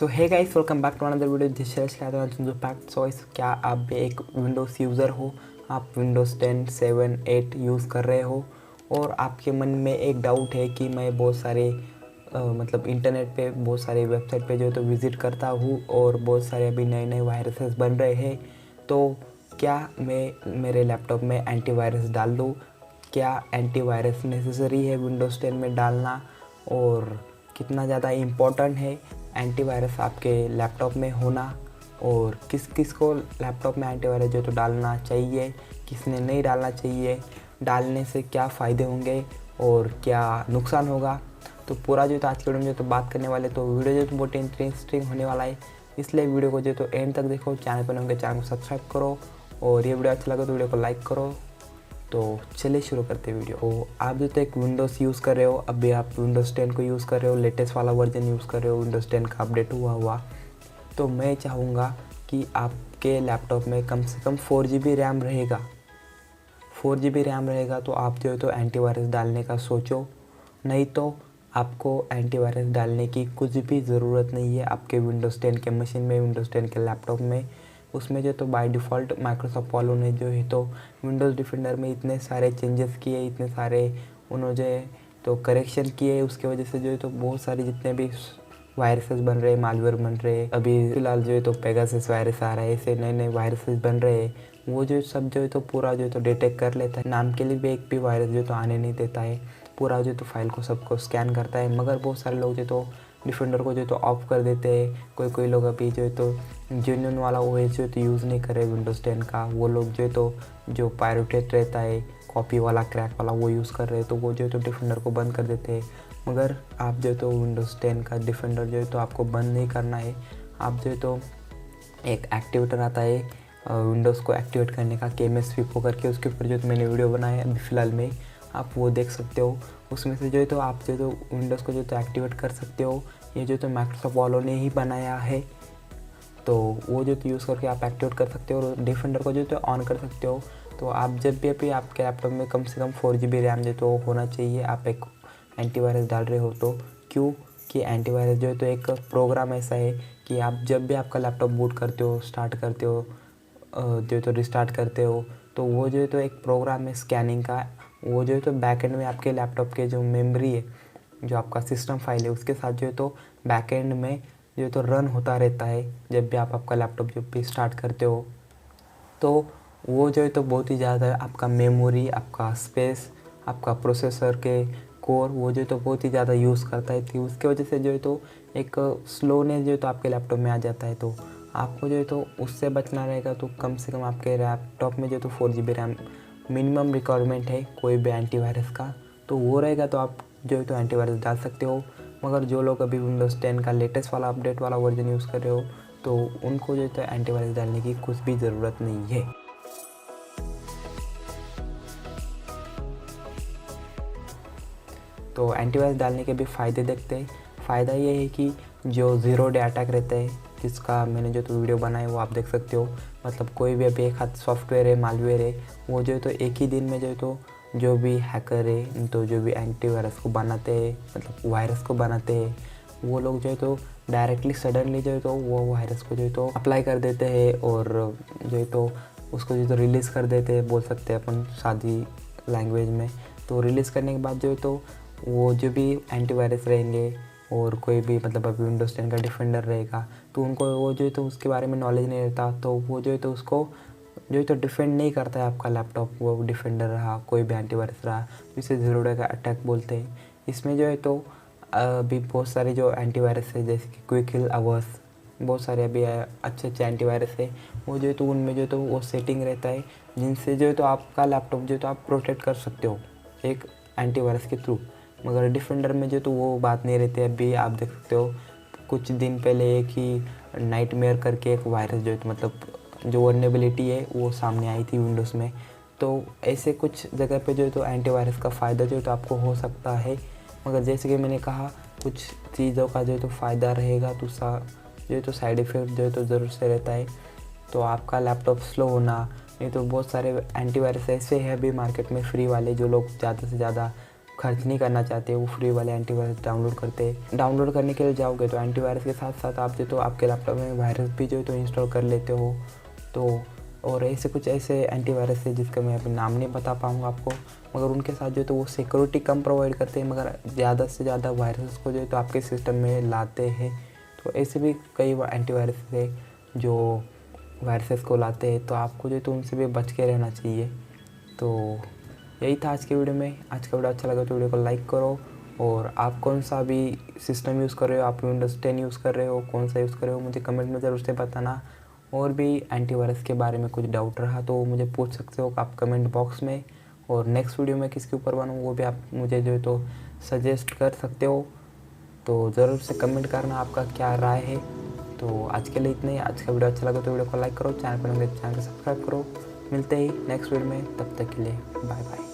तो hey guys, welcome back to another video. This Shailesh zupphacked। So क्या आप भी एक विंडोज़ यूज़र हो? आप विंडोज़ 10, 7, 8 यूज़ कर रहे हो और आपके मन में एक डाउट है कि मैं बहुत सारे मतलब इंटरनेट पे बहुत सारे वेबसाइट पे जो है तो विज़िट करता हूँ और बहुत सारे अभी नए नए वायरसेस बन रहे हैं। तो क्या मैं मेरे लैपटॉप में एंटीवायरस डाल दूँ? क्या एंटीवायरस नेसेसरी है विंडोज़ 10 में डालना? और कितना ज़्यादा इम्पोर्टेंट है एंटीवायरस आपके लैपटॉप में होना? और किस किस को लैपटॉप में एंटीवायरस जो तो डालना चाहिए, किसने नहीं डालना चाहिए, डालने से क्या फ़ायदे होंगे और क्या नुकसान होगा? तो पूरा जो तो आज के वीडियो में जो तो बात करने वाले। तो वीडियो जो तो बहुत इंटरेस्टिंग होने वाला है, इसलिए वीडियो को जो तो एंड तक देखो। चैनल पर होंगे चैनल को सब्सक्राइब करो और ये वीडियो अच्छा लगे तो वीडियो को लाइक करो। तो चलिए शुरू करते हैं वीडियो। तो आप जो तो एक विंडोज़ यूज़ कर रहे हो, अभी आप विंडोज़ 10 को यूज़ कर रहे हो, लेटेस्ट वाला वर्जन यूज़ कर रहे हो, विंडोज़ 10 का अपडेट हुआ। तो मैं चाहूँगा कि आपके लैपटॉप में कम से कम 4 GB रैम रहेगा। 4 GB रैम रहेगा तो आप जो है तो एंटीवायरस डालने का सोचो, नहीं तो आपको एंटीवायरस डालने की कुछ भी ज़रूरत नहीं है आपके विंडोज़ 10 के मशीन में, विंडोज़ 10 के लैपटॉप में। उसमें जो तो बाय डिफ़ॉल्ट माइक्रोसॉफ्ट वालों ने जो है तो विंडोज़ डिफेंडर में इतने सारे चेंजेस किए, इतने सारे उन्होंने तो करेक्शन किए, उसके वजह से जो है तो बहुत सारे जितने भी वायरसेस बन रहे, मालवेयर बन रहे, अभी फ़िलहाल जो है तो पेगासस वायरस आ रहा है, ऐसे नए नए वायरसेस बन रहे हैं। वो जो सब जो है तो पूरा जो है तो डिटेक्ट कर लेता है, नाम के लिए भी एक भी वायरस जो तो आने नहीं देता है, पूरा जो तो फाइल को सबको स्कैन करता है। मगर बहुत सारे लोग जो तो डिफेंडर को जो तो ऑफ कर देते हैं। कोई लोग अभी जो है तो जेन्युइन वाला ओएस जो तो यूज़ नहीं कर रहे विंडोज़ 10 का, वो लोग जो है तो जो पायरेटेड रहता है, कॉपी वाला, क्रैक वाला, वो यूज़ कर रहे हैं, तो वो जो है तो डिफेंडर को बंद कर देते हैं। मगर आप जो है तो विंडोज़ 10 का डिफेंडर जो है तो आपको बंद नहीं करना है। आप जो है तो एक एक्टिवेटर आता है विंडोज़ को एक्टिवेट करने का, केएमएस स्वीप हो करके, उसके ऊपर जो तो मैंने वीडियो बनाया है अभी फ़िलहाल में, आप वो देख सकते हो। उसमें से जो है तो आप जो तो विंडोज़ को जो तो एक्टिवेट कर सकते हो। ये जो तो माइक्रोसॉफ्ट वालों ने ही बनाया है, तो वो जो तो यूज़ करके आप एक्टिवेट कर सकते हो और डिफेंडर को जो तो ऑन कर सकते हो। तो आप जब भी अभी आपके लैपटॉप में कम से कम 4 GB रैम जो तो होना चाहिए, आप एक एंटीवायरस डाल रहे हो तो। क्यों कि एंटीवायरस जो है तो एक प्रोग्राम ऐसा है कि आप जब भी आपका लैपटॉप बूट करते हो, स्टार्ट करते हो, जो तो रिस्टार्ट करते हो, तो वो जो है तो एक प्रोग्राम है स्कैनिंग का। वो जो है तो बैकएंड में आपके लैपटॉप के जो मेमोरी है, जो आपका सिस्टम फाइल है, उसके साथ जो है तो बैकएंड में जो है तो रन होता रहता है। जब भी आप आपका लैपटॉप जब भी स्टार्ट करते हो, तो वो जो है तो बहुत ही ज़्यादा आपका मेमोरी, आपका स्पेस, आपका प्रोसेसर के कोर, वो जो है तो बहुत ही ज़्यादा यूज़ करता है। तो उसके वजह से जो है तो एक स्लोनेस जो है तो आपके लैपटॉप में आ जाता है। तो आपको जो है तो उससे बचना रहेगा। तो कम से कम आपके लैपटॉप में जो तो 4 GB रैम मिनिमम रिक्वायरमेंट है कोई भी एंटीवायरस का, तो वो रहेगा। तो आप जो है तो एंटीवायरस डाल सकते हो। मगर जो लोग अभी विंडोज़ 10 का लेटेस्ट वाला अपडेट वाला वर्जन यूज़ कर रहे हो, तो उनको जो है तो एंटीवायरस डालने की कुछ भी ज़रूरत नहीं है। तो एंटीवायरस डालने के भी फ़ायदे देखते हैं। फ़ायदा ये है कि जो ज़ीरो डे अटैक रहता है, जिसका मैंने जो तो वीडियो बनाया है वो आप देख सकते हो। मतलब कोई भी अभी एक हाथ सॉफ्टवेयर है, मालवेयर है, वो जो है तो एक ही दिन में जो है तो जो भी हैकर है, तो जो भी एंटीवायरस को बनाते हैं, मतलब वायरस को बनाते हैं, वो लोग जो है तो डायरेक्टली सडनली जो है तो वो वायरस को जो है तो अप्लाई कर देते हैं और जो है तो उसको जो है तो रिलीज़ कर देते हैं, बोल सकते हैं अपन सादी लैंग्वेज में। तो रिलीज़ करने के बाद जो है तो वो जो भी एंटीवायरस रहेंगे और कोई भी मतलब अभी विंडोज़ 10 का डिफेंडर रहेगा, तो उनको वो जो है तो उसके बारे में नॉलेज नहीं रहता, तो वो जो है तो उसको जो है तो डिफेंड नहीं करता है आपका लैपटॉप। वो डिफेंडर रहा, कोई भी एंटीवायरस रहा, तो इसे ज़ीरो डे का अटैक बोलते हैं। इसमें जो है तो अभी बहुत सारे जो एंटीवायरस है, जैसे कि क्विक हिल आवर्स, बहुत सारे अभी अच्छे अच्छे एंटीवायरस है। वो जो है तो उनमें जो है तो वो सेटिंग रहता है, जिनसे जो है तो आपका लैपटॉप जो है तो आप प्रोटेक्ट कर सकते हो एक एंटीवायरस के थ्रू। मगर डिफेंडर में जो तो वो बात नहीं रहती है। अभी आप देख सकते हो कुछ दिन पहले एक ही नाइटमेयर करके एक वायरस जो है तो मतलब जो वर्नेबिलिटी है वो सामने आई थी विंडोज़ में। तो ऐसे कुछ जगह पे जो है तो एंटीवायरस का फ़ायदा जो है तो आपको हो सकता है। मगर जैसे कि मैंने कहा, कुछ चीज़ों का जो है तो फ़ायदा रहेगा, तो जो है तो साइड इफ़ेक्ट जो है तो ज़रूर से रहता है। तो आपका लैपटॉप स्लो होना, नहीं तो बहुत सारे एंटीवायरस ऐसे हैं अभी मार्केट में फ्री वाले, जो लोग ज़्यादा से ज़्यादा खर्च नहीं करना चाहते, वो फ्री वाले एंटीवायरस डाउनलोड डाउनलोड करने के लिए जाओगे तो एंटीवायरस के साथ साथ आप जो तो आपके लैपटॉप में वायरस भी जो तो इंस्टॉल कर लेते हो। तो और ऐसे कुछ ऐसे एंटीवायरस है जिसका मैं अभी नाम नहीं बता पाऊँगा आपको, मगर उनके साथ जो तो वो सिक्योरिटी कम प्रोवाइड करते हैं, मगर ज़्यादा से ज़्यादा वायरस को जो तो आपके सिस्टम में लाते हैं। तो ऐसे भी कई एंटीवायरस है जो वायरसेस को लाते हैं, तो आपको जो तो उनसे भी बच के रहना चाहिए। तो यही था आज के वीडियो में। आज का वीडियो अच्छा लगा तो वीडियो को लाइक करो, और आप कौन सा भी सिस्टम यूज़ कर रहे हो, आप विंडोज़ 10 यूज़ कर रहे हो, कौन सा यूज़ कर रहे हो, मुझे कमेंट में ज़रूर से बताना। और भी एंटीवायरस के बारे में कुछ डाउट रहा तो मुझे पूछ सकते हो आप कमेंट बॉक्स में, और नेक्स्ट वीडियो में किसके ऊपर बनाऊँ वो भी आप मुझे जो है तो सजेस्ट कर सकते हो। तो ज़रूर से कमेंट करना आपका क्या राय है। तो आज के लिए इतना ही। आज का वीडियो अच्छा लगा तो वीडियो को लाइक करो, चैनल पर चैनल को सब्सक्राइब करो। मिलते ही नेक्स्ट वीडियो में, तब तक के लिए बाय बाय।